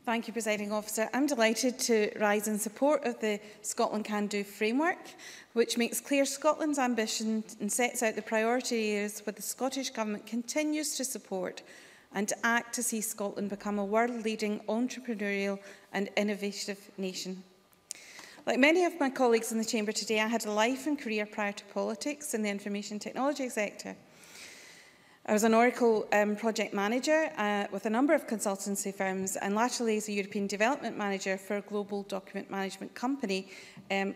Thank you, Presiding Officer. I'm delighted to rise in support of the Scotland Can Do framework, which makes clear Scotland's ambition and sets out the priority areas where the Scottish Government continues to support and to act to see Scotland become a world-leading entrepreneurial and innovative nation. Like many of my colleagues in the Chamber today, I had a life and career prior to politics in the information technology sector. I was an Oracle project manager with a number of consultancy firms, and latterly as a European development manager for a global document management company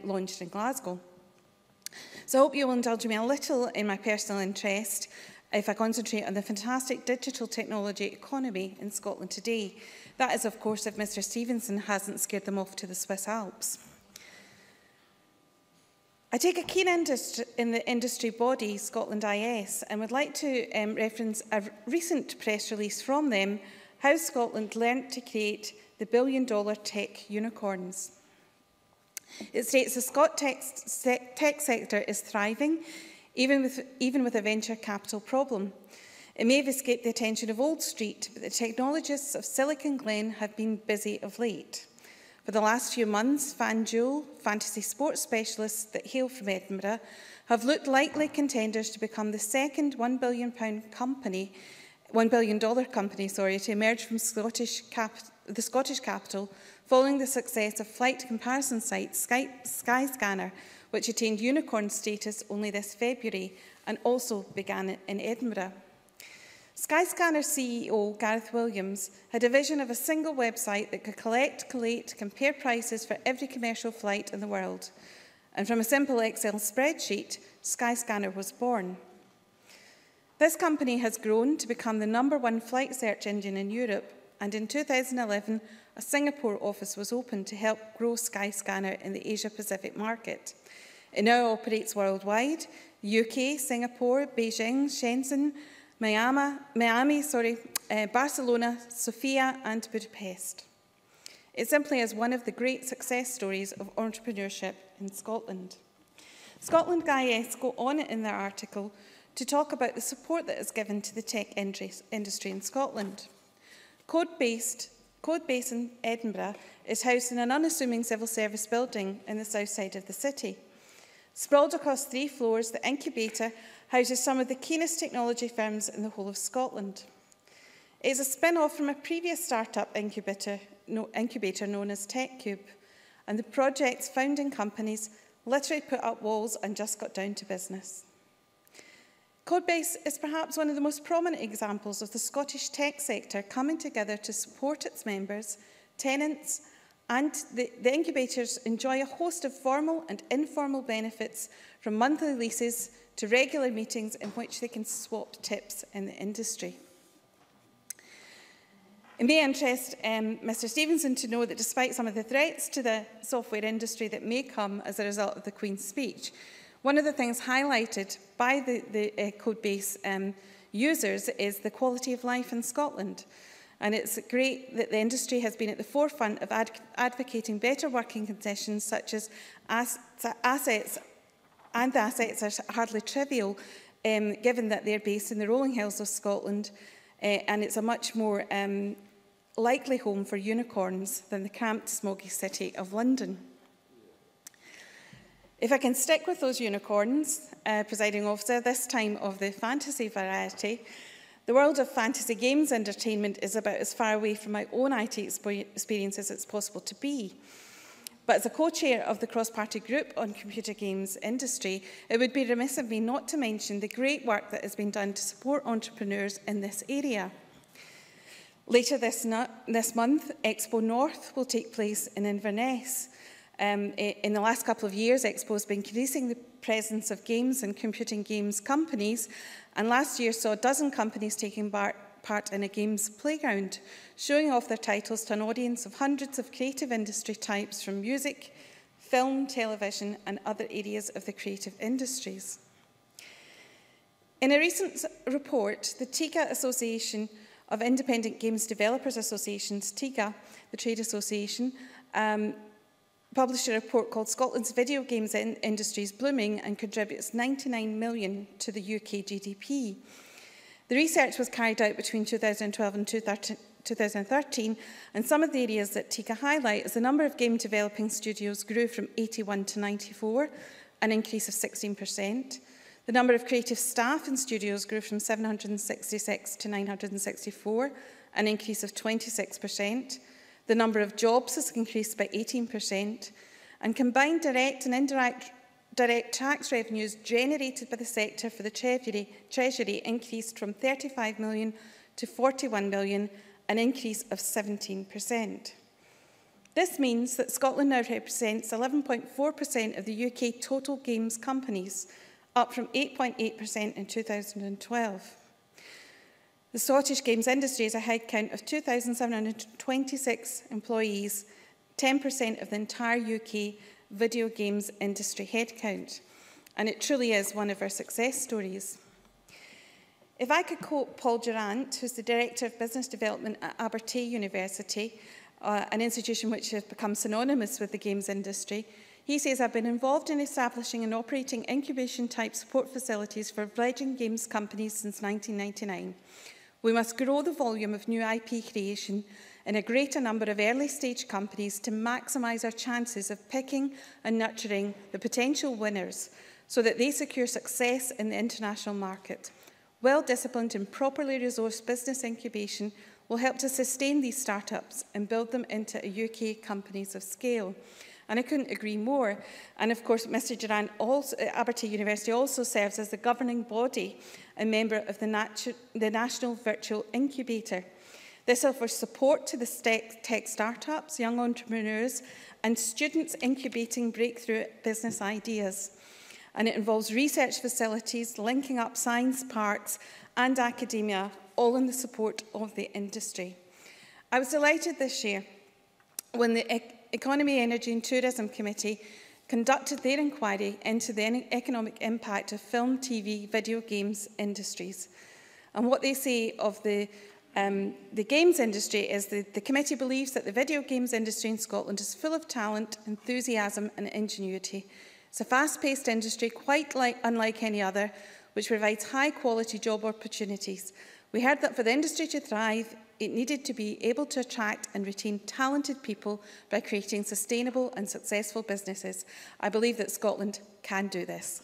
launched in Glasgow. So I hope you will indulge me a little in my personal interest if I concentrate on the fantastic digital technology economy in Scotland today. That is, of course, if Mr Stevenson hasn't scared them off to the Swiss Alps. I take a keen interest in the industry body, Scotland IS, and would like to reference a recent press release from them, How Scotland Learnt to Create the Billion-Dollar Tech Unicorns. It states the Scots tech sector is thriving, even with a venture capital problem. It may have escaped the attention of Old Street, but the technologists of Silicon Glen have been busy of late. For the last few months, FanDuel, fantasy sports specialists that hail from Edinburgh, have looked likely contenders to become the second $1 billion company to emerge from the Scottish capital, following the success of flight comparison site Skyscanner, which attained unicorn status only this February and also began in Edinburgh. Skyscanner CEO Gareth Williams had a vision of a single website that could collect, collate, compare prices for every commercial flight in the world. And from a simple Excel spreadsheet, Skyscanner was born. This company has grown to become the #1 flight search engine in Europe, and in 2011, a Singapore office was opened to help grow Skyscanner in the Asia-Pacific market. It now operates worldwide: UK, Singapore, Beijing, Shenzhen, Miami, Barcelona, Sofia and Budapest. It simply is one of the great success stories of entrepreneurship in Scotland. Scotland IS go on in their article to talk about the support that is given to the tech industry in Scotland. Codebase in Edinburgh is housed in an unassuming civil service building in the south side of the city. Sprawled across 3 floors, the incubator houses some of the keenest technology firms in the whole of Scotland. It is a spin-off from a previous start-up incubator known as TechCube, and the project's founding companies literally put up walls and just got down to business. Codebase is perhaps one of the most prominent examples of the Scottish tech sector coming together to support its members, tenants, and the incubators enjoy a host of formal and informal benefits, from monthly leases to regular meetings in which they can swap tips in the industry. It may interest Mr Stevenson to know that despite some of the threats to the software industry that may come as a result of the Queen's speech, one of the things highlighted by the Codebase users is the quality of life in Scotland. And it's great that the industry has been at the forefront of advocating better working conditions, such as assets, and the assets are hardly trivial, given that they're based in the rolling hills of Scotland, and it's a much more likely home for unicorns than the cramped, smoggy city of London. If I can stick with those unicorns, Presiding Officer, this time of the fantasy variety, the world of fantasy games entertainment is about as far away from my own IT experience as it's possible to be. But as a co-chair of the cross-party group on computer games industry, it would be remiss of me not to mention the great work that has been done to support entrepreneurs in this area. Later this month, Expo North will take place in Inverness. In the last couple of years, Expo has been increasing the presence of games and computing games companies, and last year saw a dozen companies taking part in a games playground, showing off their titles to an audience of hundreds of creative industry types from music, film, television and other areas of the creative industries. In a recent report, the TIGA Association of Independent Games Developers Associations, TIGA, the trade association, published a report called Scotland's Video Games Industry is Blooming and contributes 99 million to the UK GDP. The research was carried out between 2012 and 2013, and some of the areas that Tika highlight is the number of game developing studios grew from 81 to 94, an increase of 16%. The number of creative staff in studios grew from 766 to 964, an increase of 26%. The number of jobs has increased by 18%, and combined direct and indirect tax revenues generated by the sector for the Treasury increased from 35 million to 41 million, an increase of 17%. This means that Scotland now represents 11.4% of the UK total games companies, up from 8.8% in 2012. The Scottish games industry has a headcount of 2,726 employees, 10% of the entire UK video games industry headcount, and it truly is one of our success stories. If I could quote Paul Durant, who's the Director of Business Development at Abertay University, an institution which has become synonymous with the games industry, he says, "I've been involved in establishing and operating incubation-type support facilities for fledgling games companies since 1999. We must grow the volume of new IP creation in a greater number of early-stage companies to maximise our chances of picking and nurturing the potential winners so that they secure success in the international market. Well-disciplined and properly resourced business incubation will help to sustain these startups and build them into UK companies of scale." And I couldn't agree more. And of course, Mr. Durant also, Abertay University also serves as the governing body and member of the National Virtual Incubator. This offers support to the tech startups, young entrepreneurs, and students incubating breakthrough business ideas. And it involves research facilities, linking up science parks and academia, all in the support of the industry. I was delighted this year when the Economy, Energy and Tourism Committee conducted their inquiry into the economic impact of film, TV, video games industries. And what they say of the games industry is that the committee believes that the video games industry in Scotland is full of talent, enthusiasm and ingenuity. It's a fast-paced industry, quite unlike any other, which provides high-quality job opportunities. We heard that for the industry to thrive, it needed to be able to attract and retain talented people by creating sustainable and successful businesses. I believe that Scotland can do this.